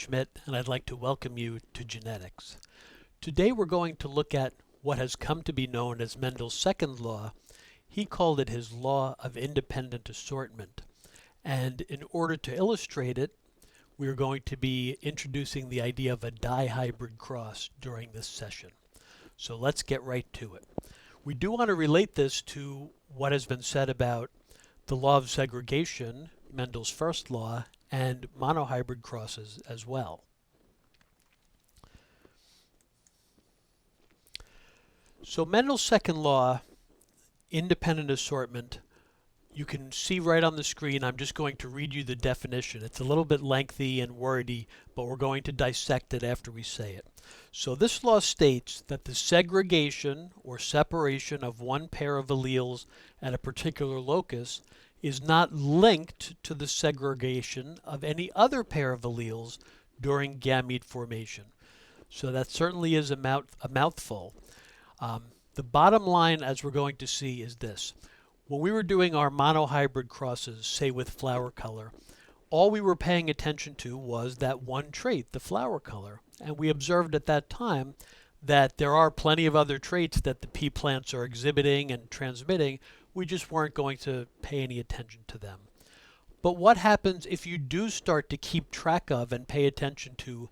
Schmidt, and I'd like to welcome you to Genetics. Today we're going to look at what has come to be known as Mendel's second law. He called it his law of independent assortment. And in order to illustrate it, we're going to be introducing the idea of a dihybrid cross during this session. So let's get right to it. We do want to relate this to what has been said about the law of segregation, Mendel's first law, and monohybrid crosses as well. So Mendel's second law, independent assortment, you can see right on the screen. I'm just going to read you the definition. It's a little bit lengthy and wordy, but we're going to dissect it after we say it. So this law states that the segregation or separation of one pair of alleles at a particular locus is not linked to the segregation of any other pair of alleles during gamete formation. So that certainly is a mouthful. The bottom line, as we're going to see, is this. When we were doing our monohybrid crosses, say with flower color, all we were paying attention to was that one trait, the flower color. And we observed at that time that there are plenty of other traits that the pea plants are exhibiting and transmitting. We just weren't going to pay any attention to them. But what happens if you do start to keep track of and pay attention to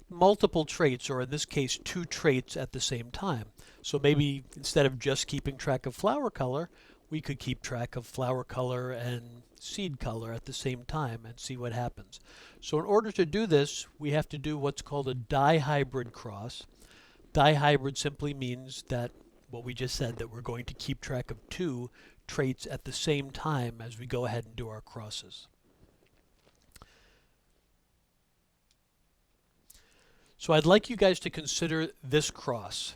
multiple traits, or in this case, two traits at the same time? So maybe instead of just keeping track of flower color, we could keep track of flower color and seed color at the same time and see what happens. So in order to do this, we have to do what's called a dihybrid cross. Dihybrid simply means that what we just said, that we're going to keep track of two traits at the same time as we go ahead and do our crosses. So I'd like you guys to consider this cross.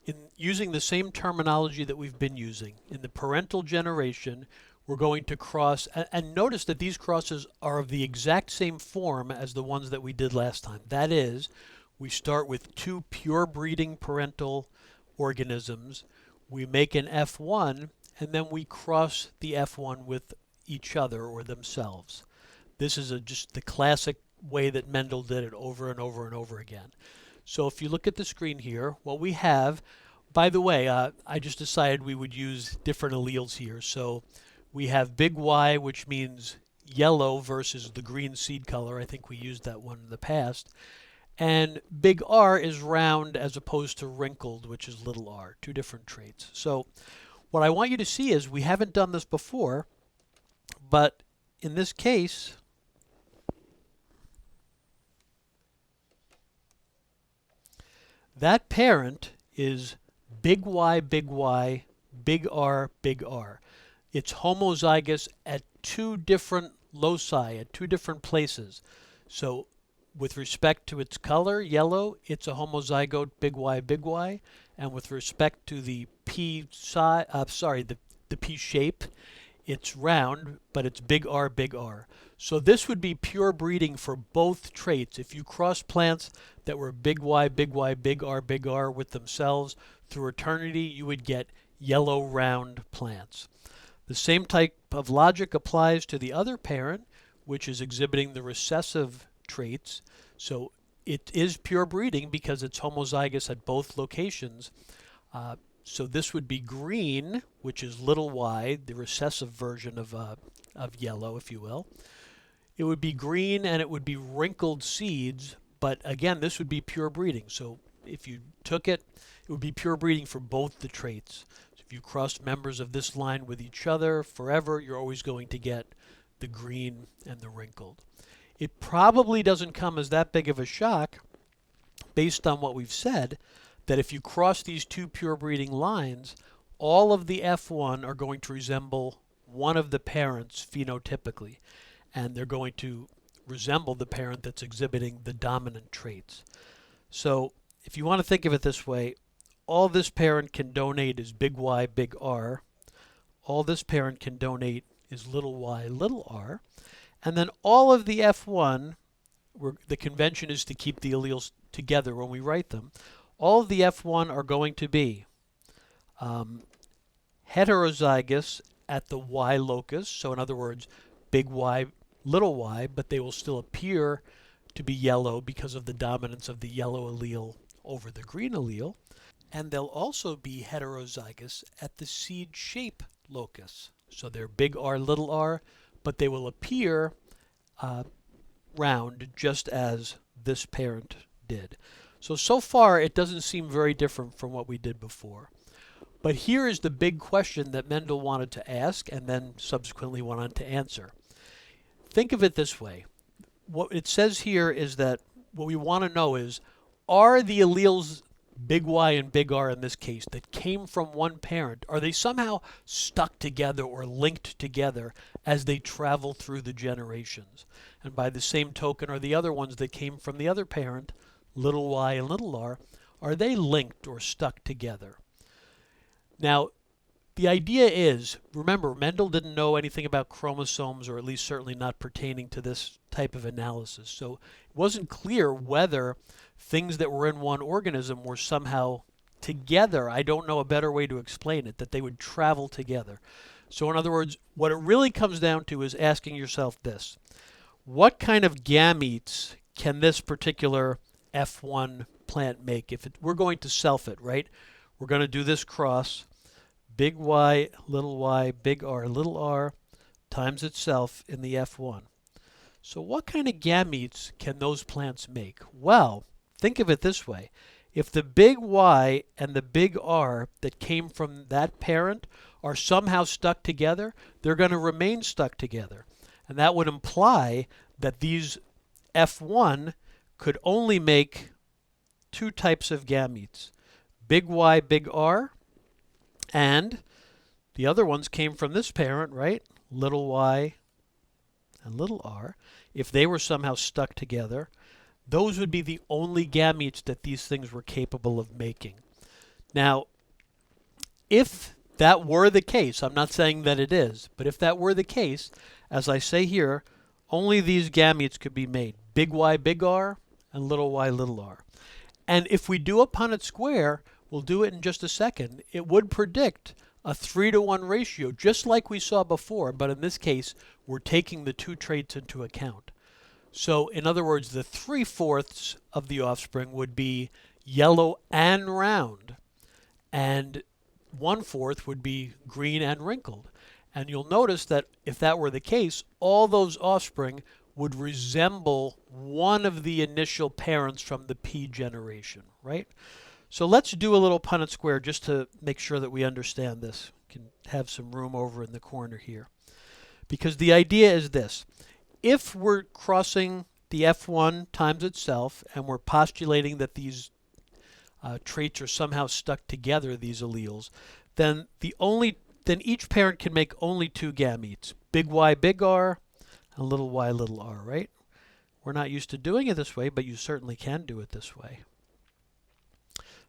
In using the same terminology that we've been using, in the parental generation, we're going to cross, and notice that these crosses are of the exact same form as the ones that we did last time. That is, we start with two pure breeding parental organisms, we make an F1, and then we cross the F1 with each other or themselves. This is just the classic way that Mendel did it over and over and over again. So if you look at the screen here, what we have, by the way, I just decided we would use different alleles here. So we have big Y, which means yellow versus the green seed color. I think we used that one in the past. And big R is round as opposed to wrinkled, which is little r, two different traits. So what I want you to see is we haven't done this before, but in this case, that parent is big Y, big Y, big R, big R. It's homozygous at two different loci, at two different places. So with respect to its color, yellow, it's a homozygote big Y, and with respect to the pea size, the pea shape, it's round, but it's big R, big R. So this would be pure breeding for both traits. If you cross plants that were big Y, big R with themselves through eternity, you would get yellow round plants. The same type of logic applies to the other parent, which is exhibiting the recessive traits. So it is pure breeding because it's homozygous at both locations. So this would be green, which is little y, the recessive version of yellow, if you will. It would be green and it would be wrinkled seeds, but again, this would be pure breeding. So if you took it, it would be pure breeding for both the traits. So if you crossed members of this line with each other forever, you're always going to get the green and the wrinkled. It probably doesn't come as that big of a shock based on what we've said, that if you cross these two pure breeding lines, all of the F1 are going to resemble one of the parents phenotypically, and they're going to resemble the parent that's exhibiting the dominant traits. So if you want to think of it this way, all this parent can donate is big Y, big R. All this parent can donate is little y, little r. And then all of the F1, the convention is to keep the alleles together when we write them. All of the F1 are going to be heterozygous at the Y locus. So in other words, big Y, little y, but they will still appear to be yellow because of the dominance of the yellow allele over the green allele. And they'll also be heterozygous at the seed shape locus. So they're big R, little r, but they will appear round just as this parent did. So far it doesn't seem very different from what we did before. But here is the big question that Mendel wanted to ask and then subsequently went on to answer. Think of it this way. What it says here is that what we want to know is, are the alleles big Y and big R in this case that came from one parent, are they somehow stuck together or linked together as they travel through the generations? And by the same token, are the other ones that came from the other parent, little y and little r, are they linked or stuck together? Now, the idea is, remember, Mendel didn't know anything about chromosomes, or at least certainly not pertaining to this type of analysis. So it wasn't clear whether things that were in one organism were somehow together. I don't know a better way to explain it, that they would travel together. So in other words, what it really comes down to is asking yourself this: what kind of gametes can this particular F1 plant make? If we're going to self it, right? We're going to do this cross, big Y, big R, little r, times itself in the F1. So what kind of gametes can those plants make? Well, think of it this way. If the big Y and the big R that came from that parent are somehow stuck together, they're going to remain stuck together. And that would imply that these F1 could only make two types of gametes, big Y, big R, and the other ones came from this parent, right? Little y and little r. If they were somehow stuck together, those would be the only gametes that these things were capable of making. Now, if that were the case, I'm not saying that it is, but if that were the case, as I say here, only these gametes could be made, big Y, big R, and little y, little r. And if we do a Punnett square, we'll do it in just a second, it would predict a 3-to-1 ratio, just like we saw before, but in this case, we're taking the two traits into account. So, in other words, the 3/4 of the offspring would be yellow and round, and 1/4 would be green and wrinkled. And you'll notice that if that were the case, all those offspring would resemble one of the initial parents from the P generation, right? So let's do a little Punnett square just to make sure that we understand this. We can have some room over in the corner here. Because the idea is this: if we're crossing the F1 times itself and we're postulating that these traits are somehow stuck together, these alleles, then each parent can make only two gametes, big Y, big R, and little y, little r, right? We're not used to doing it this way, but you certainly can do it this way.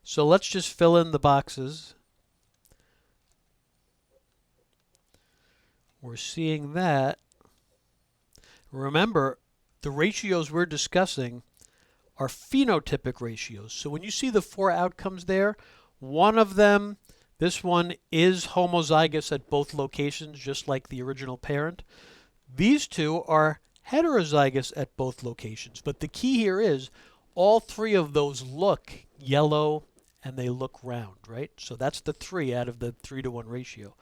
So let's just fill in the boxes. We're seeing that. Remember, the ratios we're discussing are phenotypic ratios. So when you see the 4 outcomes there, one of them, this one, is homozygous at both locations, just like the original parent. These two are heterozygous at both locations. But the key here is all 3 of those look yellow and they look round, right? So that's the 3 out of the 3-to-1 ratio.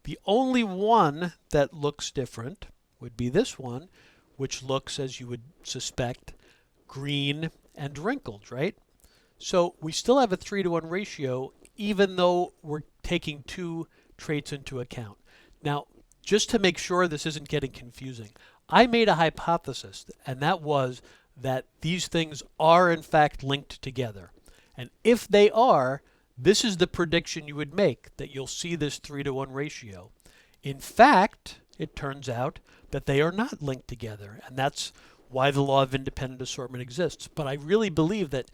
The only one that looks different would be this one, which looks, as you would suspect, green and wrinkled, right? So we still have a 3-to-1 ratio, even though we're taking 2 traits into account. Now, just to make sure this isn't getting confusing, I made a hypothesis, and that was that these things are in fact linked together. And if they are, this is the prediction you would make, that you'll see this 3-to-1 ratio. In fact, it turns out that they are not linked together, and that's why the law of independent assortment exists. But I really believe that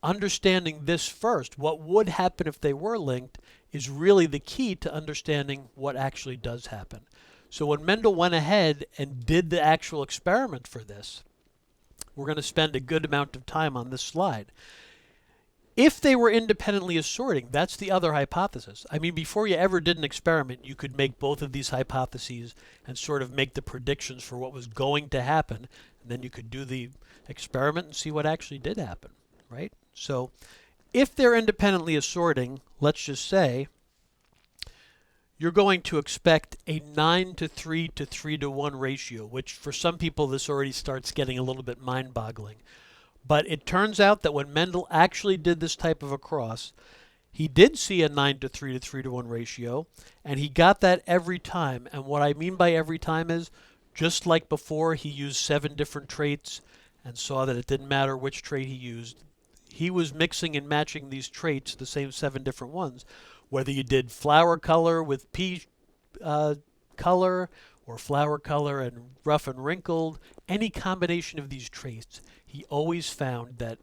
understanding this first, what would happen if they were linked, is really the key to understanding what actually does happen. So when Mendel went ahead and did the actual experiment for this, we're going to spend a good amount of time on this slide. If they were independently assorting, that's the other hypothesis. I mean, before you ever did an experiment, you could make both of these hypotheses and sort of make the predictions for what was going to happen. And Then you could do the experiment and see what actually did happen, right? So if they're independently assorting, let's just say, you're going to expect a 9 to 3 to 3 to 1 ratio, which for some people this already starts getting a little bit mind-boggling. But it turns out that when Mendel actually did this type of a cross, he did see a 9 to 3 to 3 to 1 ratio, and he got that every time. And what I mean by every time is, just like before, he used 7 different traits and saw that it didn't matter which trait he used. He was mixing and matching these traits, the same 7 different ones, whether you did flower color with pea color or flower color and rough and wrinkled, any combination of these traits, he always found that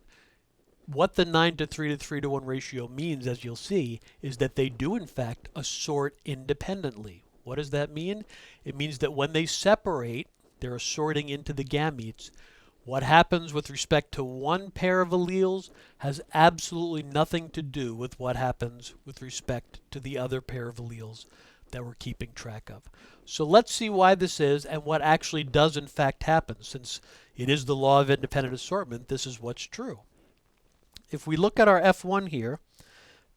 what the 9 to 3 to 3 to 1 ratio means, as you'll see, is that they do in fact assort independently. What does that mean? It means that when they separate, they're assorting into the gametes. What happens with respect to one pair of alleles has absolutely nothing to do with what happens with respect to the other pair of alleles that we're keeping track of. So let's see why this is and what actually does in fact happen. Since it is the law of independent assortment, this is what's true. If we look at our F1 here,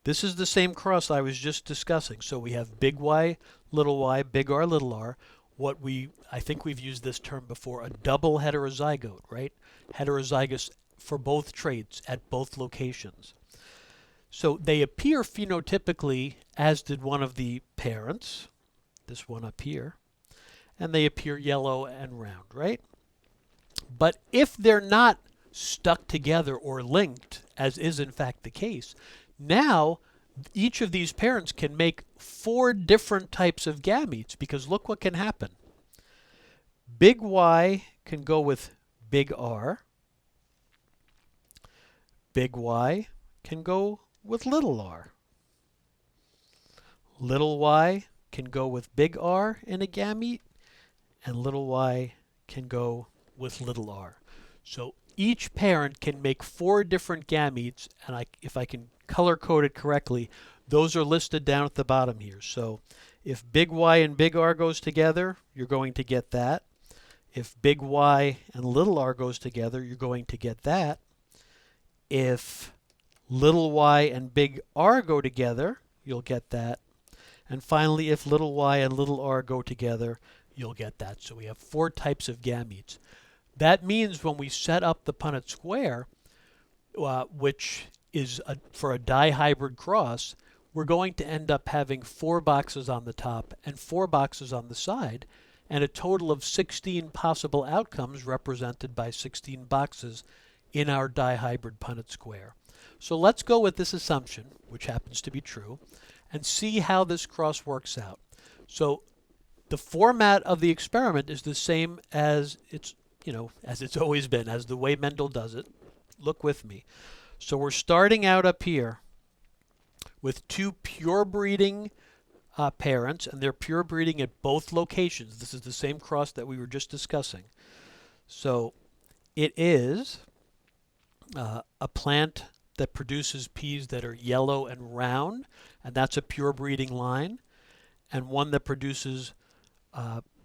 this is the same cross I was just discussing. So we have big Y, big R, little r. I think we've used this term before, a double heterozygote, right? Heterozygous for both traits at both locations. So they appear phenotypically as did one of the parents, this one up here, and they appear yellow and round, right? But if they're not stuck together or linked, as is in fact the case, now each of these parents can make 4 different types of gametes, because look what can happen. Big Y can go with big R. Big Y can go with little r. Little y can go with big R in a gamete, and little y can go with little r. So each parent can make 4 different gametes, and if I can color code it correctly, those are listed down at the bottom here. So if big Y and big R goes together, you're going to get that. If big Y and little r goes together, you're going to get that. If little y and big R go together, you'll get that. And finally, if little y and little r go together, you'll get that. So we have 4 types of gametes. That means when we set up the Punnett square, which is for a dihybrid cross, we're going to end up having 4 boxes on the top and 4 boxes on the side, and a total of 16 possible outcomes represented by 16 boxes in our dihybrid Punnett square. So let's go with this assumption, which happens to be true, and see how this cross works out. So the format of the experiment is the same as it's always been, as the way Mendel does it. Look with me. So we're starting out up here with 2 pure breeding parents, and they're pure breeding at both locations. This is the same cross that we were just discussing. So it is a plant that produces peas that are yellow and round, and that's a pure breeding line, and one that produces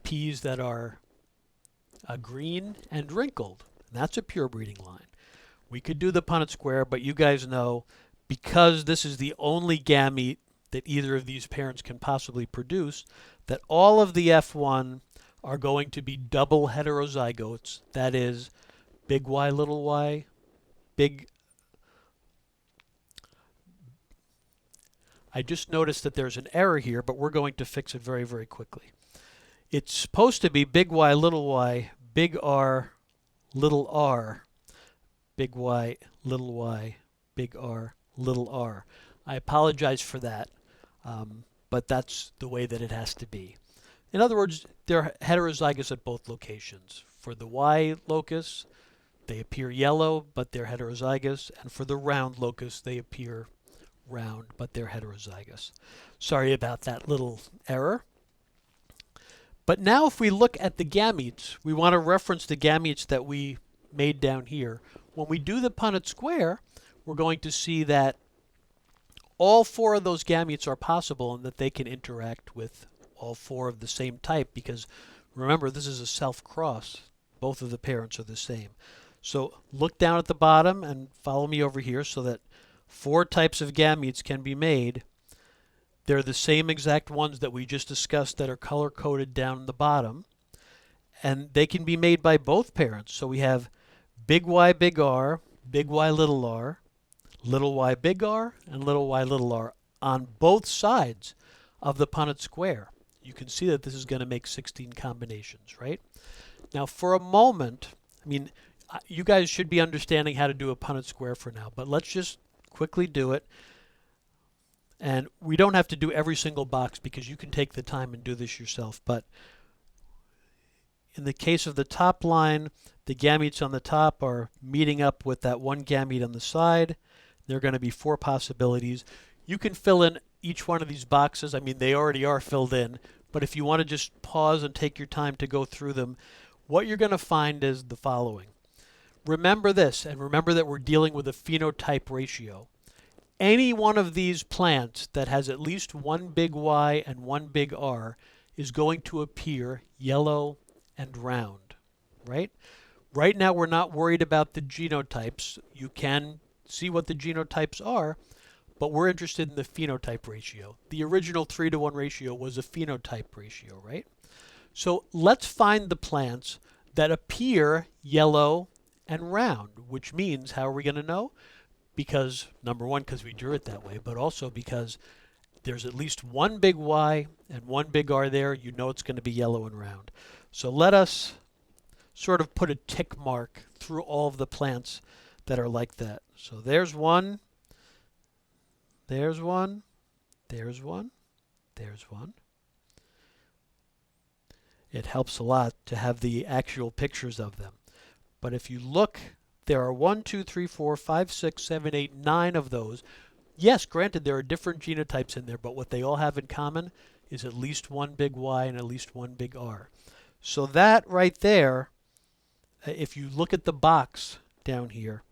peas that are green and wrinkled, and that's a pure breeding line. We could do the Punnett square, but you guys know, because this is the only gamete that either of these parents can possibly produce, that all of the F1 are going to be double heterozygotes. That is, big Y, big. I just noticed that there's an error here, but we're going to fix it very, very quickly. It's supposed to be big Y, big R, little r, big Y, big R, little r. I apologize for that, but that's the way that it has to be. In other words, they're heterozygous at both locations. For the Y locus, they appear yellow, but they're heterozygous, and for the round locus, they appear round, but they're heterozygous. Sorry about that little error. But now if we look at the gametes, we want to reference the gametes that we made down here. When we do the Punnett square, we're going to see that all 4 of those gametes are possible and that they can interact with all 4 of the same type, because remember, this is a self-cross. both of the parents are the same. So look down at the bottom and follow me over here so that 4 types of gametes can be made. They're the same exact ones that we just discussed that are color-coded down the bottom. And they can be made by both parents. So we have big Y, big R, big Y, little r, big R, and little y, little r on both sides of the Punnett square. You can see that this is going to make 16 combinations, right? Now for a moment, I mean, you guys should be understanding how to do a Punnett square for now, but let's just quickly do it. And we don't have to do every single box because you can take the time and do this yourself. But in the case of the top line, the gametes on the top are meeting up with that one gamete on the side. There are going to be 4 possibilities. You can fill in each one of these boxes. I mean, they already are filled in. But if you want to just pause and take your time to go through them, what you're going to find is the following. Remember this, and remember that we're dealing with a phenotype ratio. Any one of these plants that has at least one big Y and one big R is going to appear yellow and round, right? Right now we're not worried about the genotypes. You can see what the genotypes are, but we're interested in the phenotype ratio. The original 3-to-1 ratio was a phenotype ratio, right? So let's find the plants that appear yellow and round, which means, how are we going to know? Because, number one, because we drew it that way, but also because there's at least one big Y and one big R there. You know it's going to be yellow and round. So let us sort of put a tick mark through all of the plants that are like that. So there's one, there's one, there's one, there's one. It helps a lot to have the actual pictures of them. But if you look, there are 1, 2, 3, 4, 5, 6, 7, 8, 9 of those. Yes, granted, there are different genotypes in there, but what they all have in common is at least one big Y and at least one big R. So that right there, if you look at the box down here,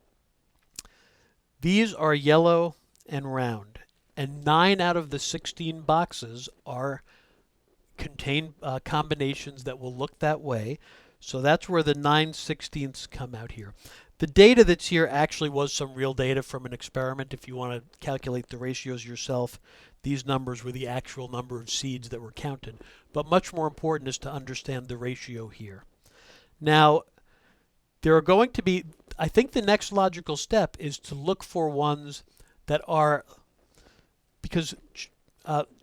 these are yellow and round. And 9 out of the 16 boxes contain combinations that will look that way. So that's where the 9/16ths come out here. The data that's here actually was some real data from an experiment. If you want to calculate the ratios yourself, these numbers were the actual number of seeds that were counted. But much more important is to understand the ratio here. Now, there are going to be, I think the next logical step is to look for ones that are, because,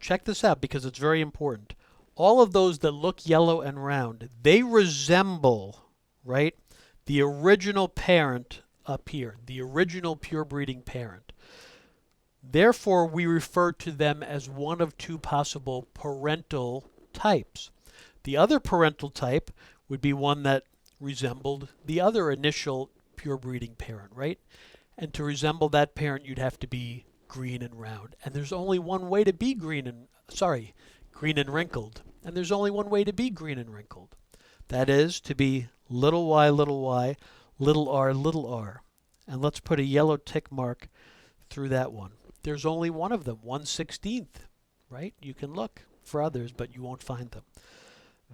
check this out because it's very important. All of those that look yellow and round, they resemble, right, the original parent up here, the original pure breeding parent. Therefore, we refer to them as one of 2 possible parental types. The other parental type would be one that resembled the other initial pure breeding parent, right? And to resemble that parent, you'd have to be green and round. And there's only one way to be green and wrinkled. And there's only one way to be green and wrinkled. That is to be little y, little y, little r, little r. And let's put a yellow tick mark through that one. There's only one of them, 1/16th, right? You can look for others, but you won't find them.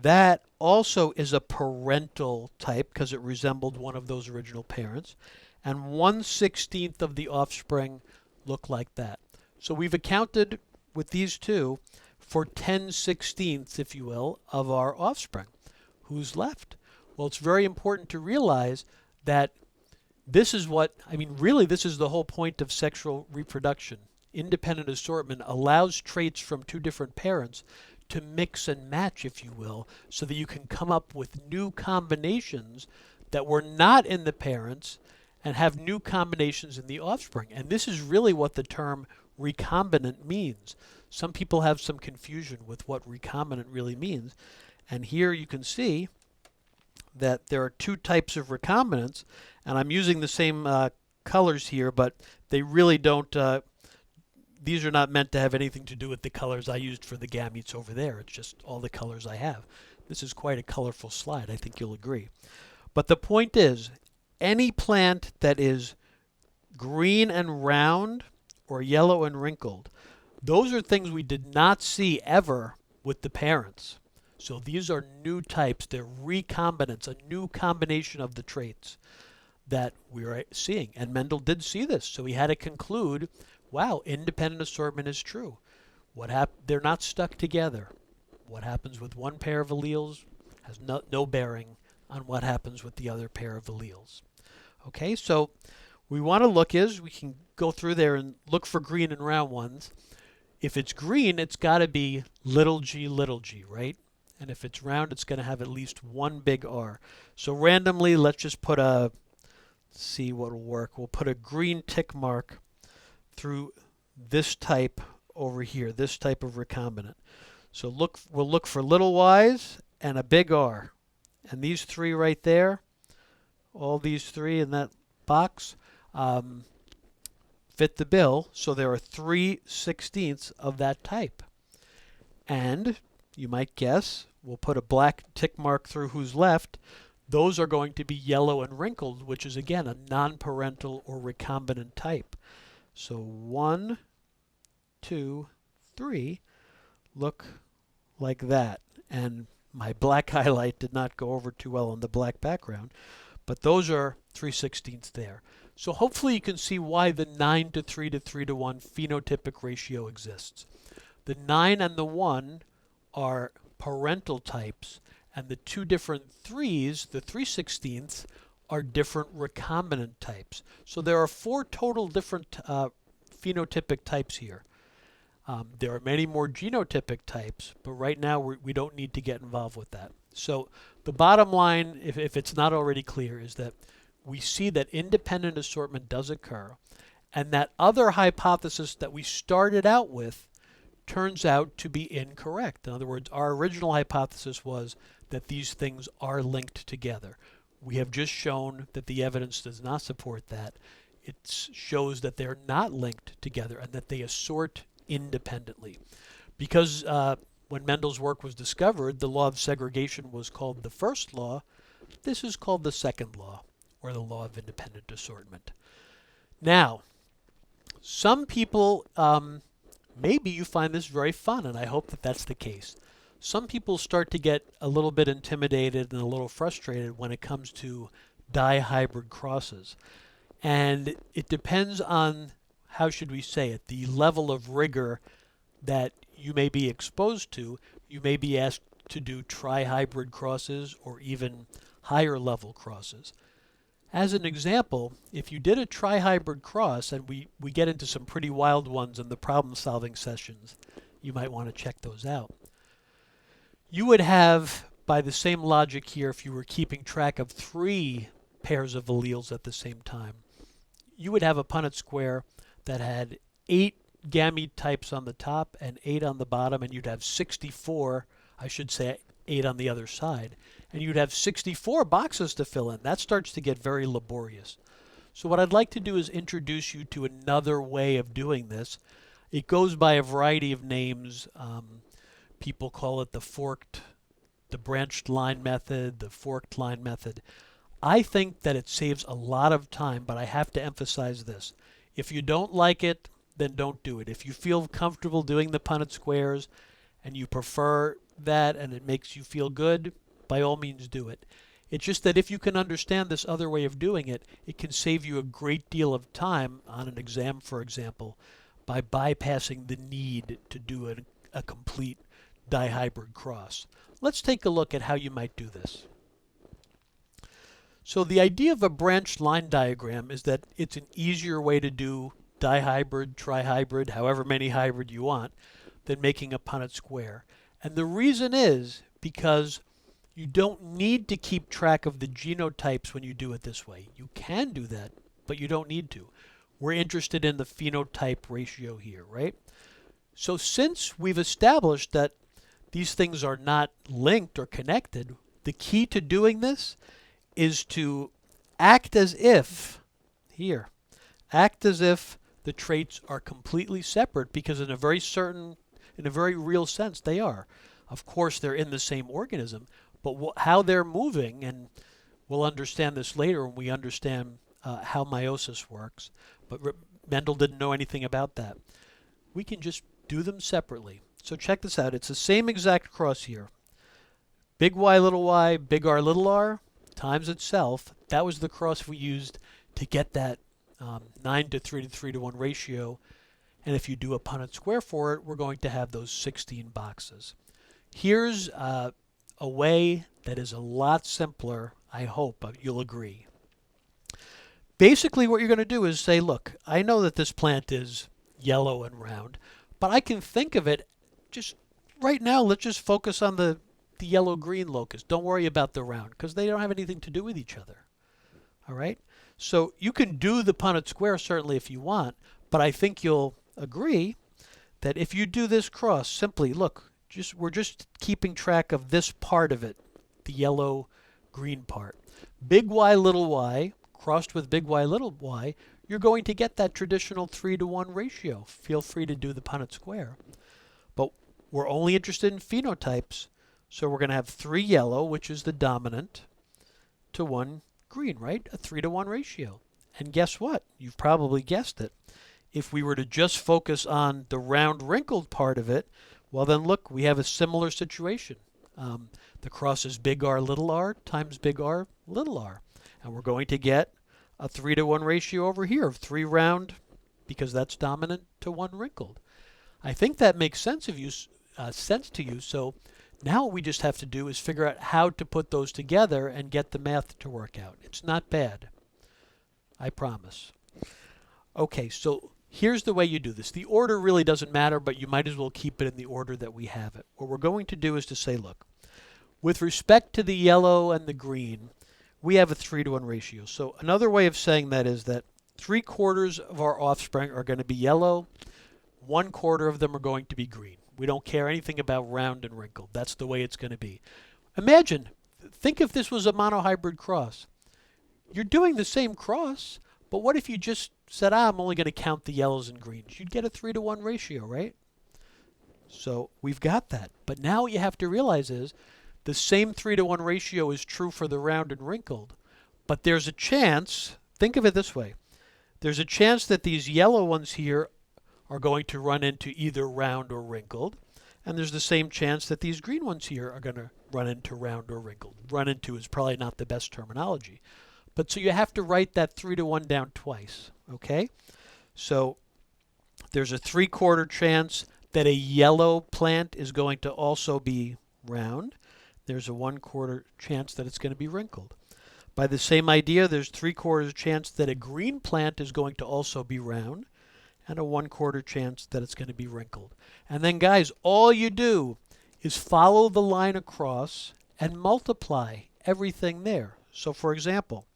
That also is a parental type because it resembled one of those original parents. And 1/16th of the offspring look like that. So we've accounted with these 2 for 10/16ths, if you will, of our offspring. Who's left? Well, it's very important to realize that this is really this is the whole point of sexual reproduction. Independent assortment allows traits from 2 different parents to mix and match, if you will, so that you can come up with new combinations that were not in the parents and have new combinations in the offspring. And this is really what the term recombinant means. Some people have some confusion with what recombinant really means. And here you can see that there are 2 types of recombinants, and I'm using the same colors here, but they really don't, these are not meant to have anything to do with the colors I used for the gametes over there. It's just all the colors I have. This is quite a colorful slide, I think you'll agree. But the point is, any plant that is green and round or yellow and wrinkled, those are things we did not see ever with the parents. So these are new types. They're recombinants, a new combination of the traits that we're seeing. And Mendel did see this, so he had to conclude, wow, independent assortment is true. They're not stuck together. What happens with one pair of alleles has no bearing on what happens with the other pair of alleles. Okay, so we want to we can go through there and look for green and round ones. If it's green, it's got to be little g, right? And if it's round, it's going to have at least one big R. So randomly, let's just put see what will work. We'll put a green tick mark through this type over here, this type of recombinant. So we'll look for little y's and a big R. And these three right there, all these three in that box, fit the bill. So there are 3/16 of that type. And you might guess, we'll put a black tick mark through who's left. Those are going to be yellow and wrinkled, which is again a non-parental or recombinant type. So 1, 2, 3 look like that. And my black highlight did not go over too well on the black background, but those are 3/16 there. So hopefully you can see why the 9:3 to 3:1 phenotypic ratio exists. The 9 and the 1 are parental types, and the two different 3s, the 3/16, are different recombinant types. So there are 4 total different phenotypic types here. There are many more genotypic types, but right now we don't need to get involved with that. So the bottom line, if it's not already clear, is that we see that independent assortment does occur, and that other hypothesis that we started out with turns out to be incorrect. In other words, our original hypothesis was that these things are linked together. We have just shown that the evidence does not support that. It shows that they're not linked together and that they assort independently. Because when Mendel's work was discovered, the law of segregation was called the first law. This is called the second law, or the law of independent assortment. Now, some people, maybe you find this very fun, and I hope that that's the case. Some people start to get a little bit intimidated and a little frustrated when it comes to dihybrid crosses. And it depends on, how should we say it, the level of rigor that you may be exposed to. You may be asked to do trihybrid crosses or even higher level crosses. As an example, if you did a trihybrid cross, and we get into some pretty wild ones in the problem solving sessions, you might want to check those out. You would have, by the same logic here, if you were keeping track of 3 pairs of alleles at the same time, you would have a Punnett square that had 8 gamete types on the top and 8 on the bottom, and you'd have 64, I should say 8 on the other side, and you'd have 64 boxes to fill in. That starts to get very laborious. So what I'd like to do is introduce you to another way of doing this. It goes by a variety of names. People call it the branched line method, the forked line method. I think that it saves a lot of time, but I have to emphasize this. If you don't like it, then don't do it. If you feel comfortable doing the Punnett squares and you prefer that and it makes you feel good, by all means do it. It's just that if you can understand this other way of doing it, it can save you a great deal of time on an exam, for example, by bypassing the need to do a complete dihybrid cross. Let's take a look at how you might do this. So the idea of a branched line diagram is that it's an easier way to do dihybrid, trihybrid, however many hybrid you want, than making a Punnett square. And the reason is because you don't need to keep track of the genotypes when you do it this way. You can do that, but you don't need to. We're interested in the phenotype ratio here, right? So since we've established that these things are not linked or connected, the key to doing this is to act as if, act as if the traits are completely separate, because in a very real sense they are. Of course they're in the same organism, but how they're moving, and we'll understand this later when we understand how meiosis works, but Mendel didn't know anything about that. We can just do them separately. So check this out. It's the same exact cross here. big R, little r, times itself. That was the cross we used to get that 9 to 3 to 3 to 1 ratio. And if you do a Punnett square for it, we're going to have those 16 boxes. Here's a way that is a lot simpler, I hope you'll agree. Basically what you're going to do is say, look, I know that this plant is yellow and round, but I can think of it just right now. Let's just focus on the yellow-green locus. Don't worry about the round because they don't have anything to do with each other. All right? So you can do the Punnett square certainly if you want, but I think you'll agree that if you do this cross, simply look, we're just keeping track of this part of it, the yellow-green part. Big Y, little y, crossed with big Y, little y, you're going to get that traditional 3 to 1 ratio. Feel free to do the Punnett square. But we're only interested in phenotypes, so we're going to have 3 yellow, which is the dominant, to 1 green, right? A 3 to 1 ratio. And guess what? You've probably guessed it. If we were to just focus on the round wrinkled part of it, well then look, we have a similar situation. The cross is big R times big R, little r. And we're going to get a 3 to 1 ratio over here of 3 round, because that's dominant, to 1 wrinkled. I think that makes sense to you. So now what we just have to do is figure out how to put those together and get the math to work out. It's not bad. I promise. Okay, so here's the way you do this. The order really doesn't matter, but you might as well keep it in the order that we have it. What we're going to do is to say, look, with respect to the yellow and the green, we have a 3 to 1 ratio. So another way of saying that is that 3/4 of our offspring are going to be yellow, 1/4 of them are going to be green. We don't care anything about round and wrinkled. That's the way it's going to be. Imagine, think if this was a monohybrid cross. You're doing the same cross, but what if you just said, I'm only going to count the yellows and greens? You'd get a 3 to 1 ratio, right? So we've got that. But now what you have to realize is the same 3 to 1 ratio is true for the round and wrinkled. But there's a chance, think of it this way, there's a chance that these yellow ones here are going to run into either round or wrinkled. And there's the same chance that these green ones here are going to run into round or wrinkled. Run into is probably not the best terminology. But so you have to write that 3 to 1 down twice. Okay? So there's a 3/4 chance that a yellow plant is going to also be round. There's a 1/4 chance that it's going to be wrinkled. By the same idea, there's 3/4 chance that a green plant is going to also be round, and a 1/4 chance that it's going to be wrinkled. And then guys, all you do is follow the line across and multiply everything there. So for example,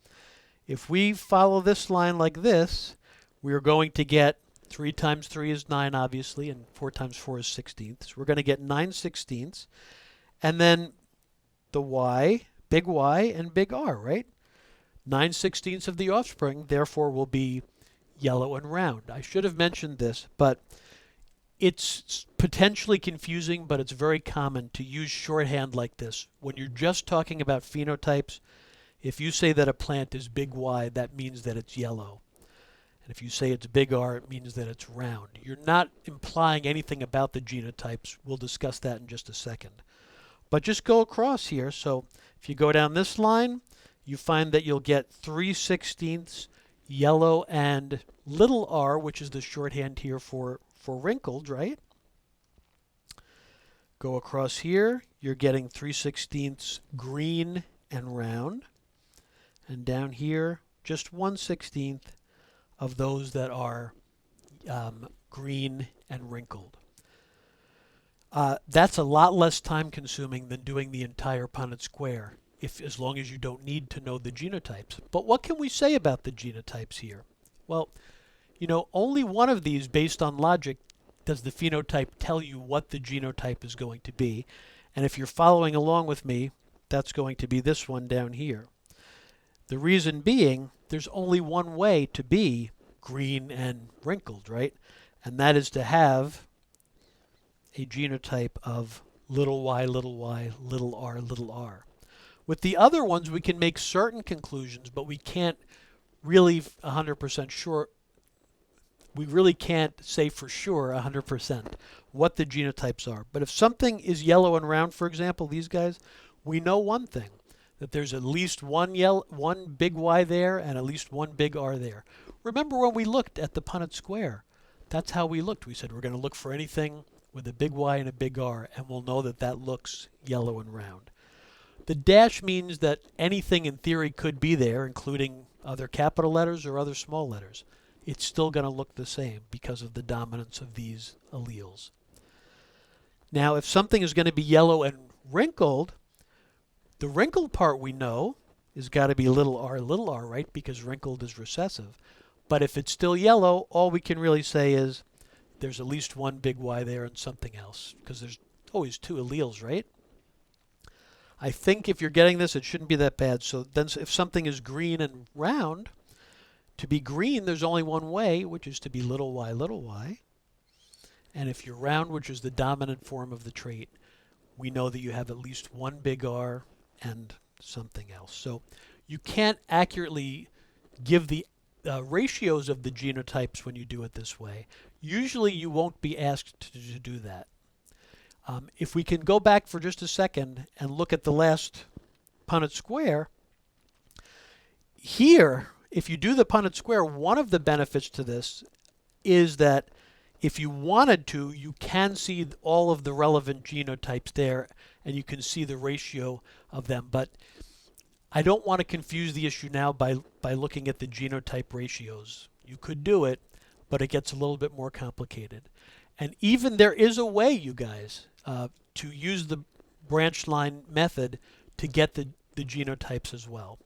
if we follow this line like this, we are going to get 3 times 3 is 9, obviously, and 4 times 4 is 16ths. We're going to get 9/16ths. And then the y, and big R, right? 9/16ths of the offspring, therefore, will be yellow and round. I should have mentioned this, but it's potentially confusing, but it's very common to use shorthand like this. When you're just talking about phenotypes, if you say that a plant is big Y, that means that it's yellow. And if you say it's big R, it means that it's round. You're not implying anything about the genotypes. We'll discuss that in just a second. But just go across here. So if you go down this line, you find that you'll get 3/16ths yellow and little r, which is the shorthand here for wrinkled, right? Go across here, you're getting 3/16ths green and round. And down here, just 1/16th of those that are green and wrinkled. That's a lot less time consuming than doing the entire Punnett square, as long as you don't need to know the genotypes. But what can we say about the genotypes here? Well, only one of these, based on logic, does the phenotype tell you what the genotype is going to be. And if you're following along with me, that's going to be this one down here. The reason being, there's only one way to be green and wrinkled, right? And that is to have a genotype of little y, little r, little r. With the other ones, we can make certain conclusions, but we can't really 100% sure. We really can't say for sure 100% what the genotypes are. But if something is yellow and round, for example, these guys, we know one thing, that there's at least one big Y there and at least one big R there. Remember when we looked at the Punnett square? That's how we looked. We said we're going to look for anything with a big Y and a big R, and we'll know that that looks yellow and round. The dash means that anything in theory could be there, including other capital letters or other small letters. It's still going to look the same because of the dominance of these alleles. Now, if something is going to be yellow and wrinkled, the wrinkled part we know is got to be little r, right? Because wrinkled is recessive. But if it's still yellow, all we can really say is there's at least one big Y there and something else, because there's always two alleles, right? I think if you're getting this, it shouldn't be that bad. So then if something is green and round, to be green, there's only one way, which is to be little y. And if you're round, which is the dominant form of the trait, we know that you have at least one big R and something else. So you can't accurately give the ratios of the genotypes when you do it this way. Usually you won't be asked to do that. If we can go back for just a second and look at the last Punnett square, here, if you do the Punnett square, one of the benefits to this is that if you wanted to, you can see all of the relevant genotypes there, and you can see the ratio of them. But I don't want to confuse the issue now by looking at the genotype ratios. You could do it, but it gets a little bit more complicated. And even there is a way, you guys, to use the branch line method to get the genotypes as well.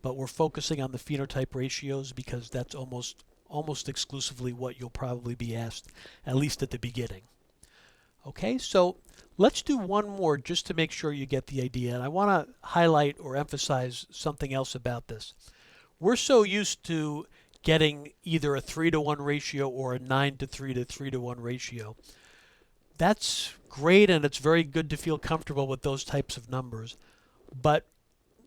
But we're focusing on the phenotype ratios because that's almost exclusively what you'll probably be asked, at least at the beginning. Okay, so let's do one more just to make sure you get the idea. And I want to highlight or emphasize something else about this. We're so used to getting either a 3-to-1 ratio or a 9-to-3 to 3-to-1 ratio. That's great, and it's very good to feel comfortable with those types of numbers. But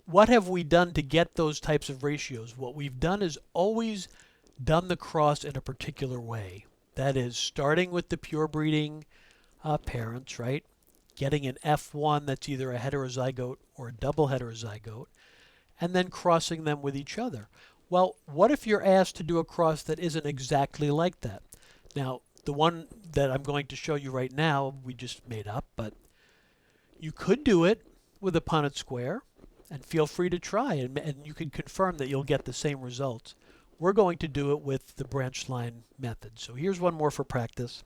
what have we done to get those types of ratios? What we've done is always done the cross in a particular way. That is, starting with the pure breeding parents, right? Getting an F1 that's either a heterozygote or a double heterozygote, and then crossing them with each other. Well, what if you're asked to do a cross that isn't exactly like that? Now, the one that I'm going to show you right now, we just made up, but you could do it with a Punnett square, and feel free to try, and you can confirm that you'll get the same results. We're going to do it with the branch line method. So here's one more for practice.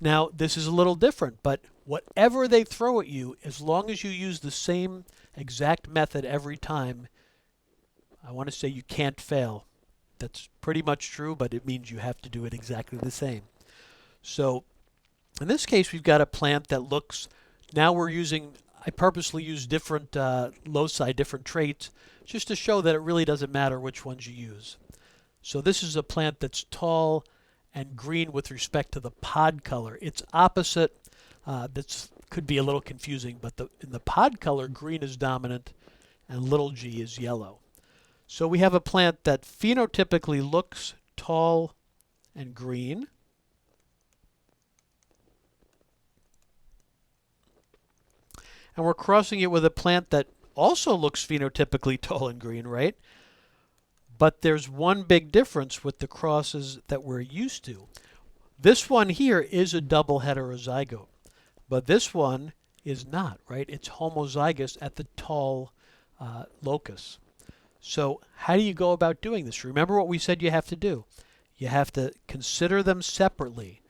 Now, this is a little different, but whatever they throw at you, as long as you use the same exact method every time, I want to say you can't fail. That's pretty much true, but it means you have to do it exactly the same. So in this case, we've got a plant that looks, now we're using, I purposely use different loci, different traits, just to show that it really doesn't matter which ones you use. So this is a plant that's tall and green with respect to the pod color. It's opposite. That could be a little confusing, but in the pod color, green is dominant and little g is yellow. So we have a plant that phenotypically looks tall and green. And we're crossing it with a plant that also looks phenotypically tall and green, right? But there's one big difference with the crosses that we're used to. This one here is a double heterozygote, but this one is not, right? It's homozygous at the tall locus. So how do you go about doing this? Remember what we said you have to do. You have to consider them separately.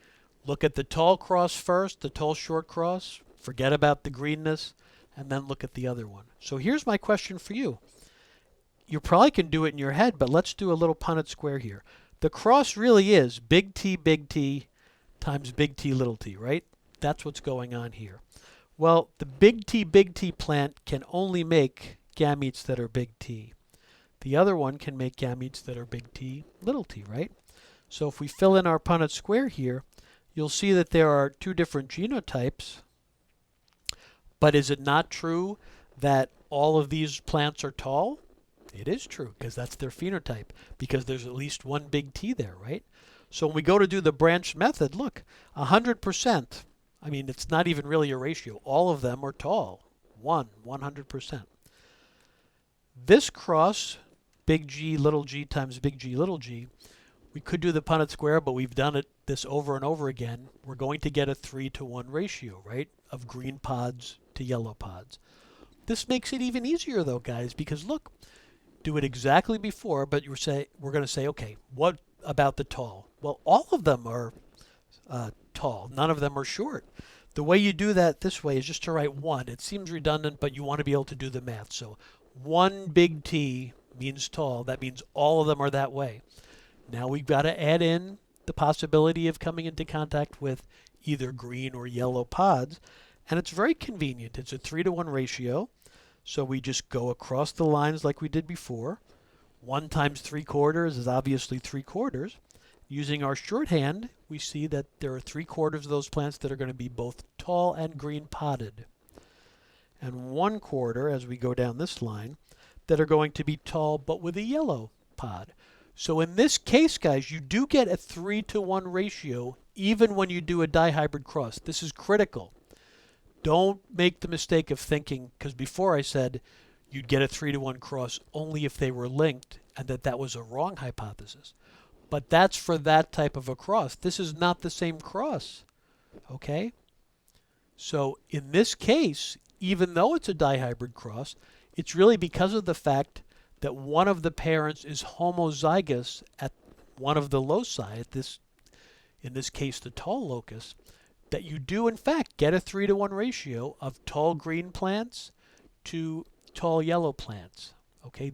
Look at the tall cross first, the tall short cross, forget about the greenness, and then look at the other one. So here's my question for you. You probably can do it in your head, but let's do a little Punnett square here. The cross really is big T times big T, little t, right? That's what's going on here. Well, the big T plant can only make gametes that are big T. The other one can make gametes that are big T, little t, right? So if we fill in our Punnett square here, you'll see that there are two different genotypes. But is it not true that all of these plants are tall? It is true, because that's their phenotype, because there's at least one big T there, right? So when we go to do the branch method, look, 100%. I mean, it's not even really a ratio. All of them are tall. 100%. This cross, big G little g times big G little g, we could do the Punnett square, but we've done this over and over again. We're going to get a 3-to-1 ratio, right, of green pods to yellow pods. This makes it even easier though, guys, because look, do it exactly before, but we're going to say, okay, what about the tall? Well, all of them are tall. None of them are short. The way you do that this way is just to write 1. It seems redundant, but you want to be able to do the math. So 1 big T means tall. That means all of them are that way. Now we've got to add in the possibility of coming into contact with either green or yellow pods. And it's very convenient. It's a 3-to-1 ratio. So we just go across the lines like we did before. 1 times 3/4 is obviously 3/4. Using our shorthand, we see that there are 3/4 of those plants that are going to be both tall and green podded. And 1/4, as we go down this line, that are going to be tall but with a yellow pod. So in this case, guys, you do get a 3-to-1 ratio even when you do a dihybrid cross. This is critical. Don't make the mistake of thinking, because before I said you'd get a 3-to-1 cross only if they were linked, and that was a wrong hypothesis. But that's for that type of a cross. This is not the same cross. Okay? So in this case, even though it's a dihybrid cross, it's really because of the fact that one of the parents is homozygous at one of the loci, in this case the tall locus, that you do in fact get a 3-to-1 ratio of tall green plants to tall yellow plants. Okay?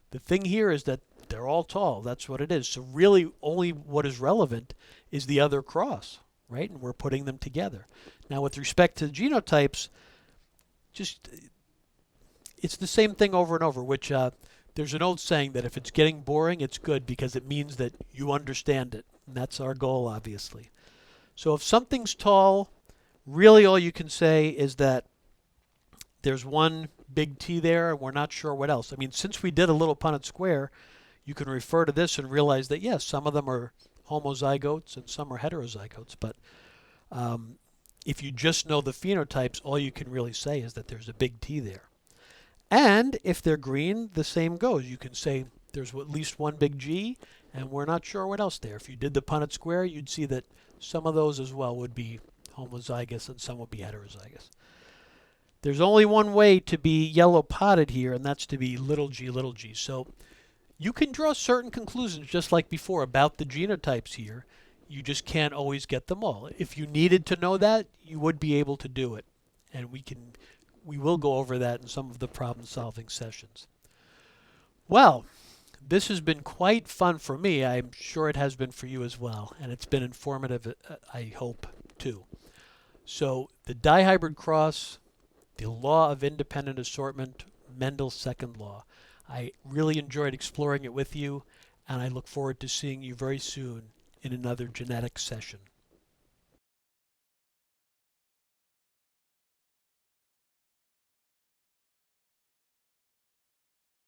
The thing here is that they're all tall. That's what it is. So really only what is relevant is the other cross, right? And we're putting them together. Now with respect to genotypes, it's the same thing over and over, which there's an old saying that if it's getting boring, it's good because it means that you understand it. And that's our goal, obviously. So if something's tall, really all you can say is that there's one big T there and we're not sure what else. I mean, since we did a little Punnett square, you can refer to this and realize that, yes, some of them are homozygotes and some are heterozygotes. But if you just know the phenotypes, all you can really say is that there's a big T there. And if they're green, the same goes. You can say there's at least one big G, and we're not sure what else there. If you did the Punnett square, you'd see that some of those as well would be homozygous and some would be heterozygous. There's only one way to be yellow potted here, and that's to be little g, little g. So you can draw certain conclusions, just like before, about the genotypes here. You just can't always get them all. If you needed to know that, you would be able to do it. And we will go over that in some of the problem-solving sessions. Well, this has been quite fun for me. I'm sure it has been for you as well. And it's been informative, I hope, too. So the dihybrid cross, the law of independent assortment, Mendel's second law. I really enjoyed exploring it with you, and I look forward to seeing you very soon in another genetics session.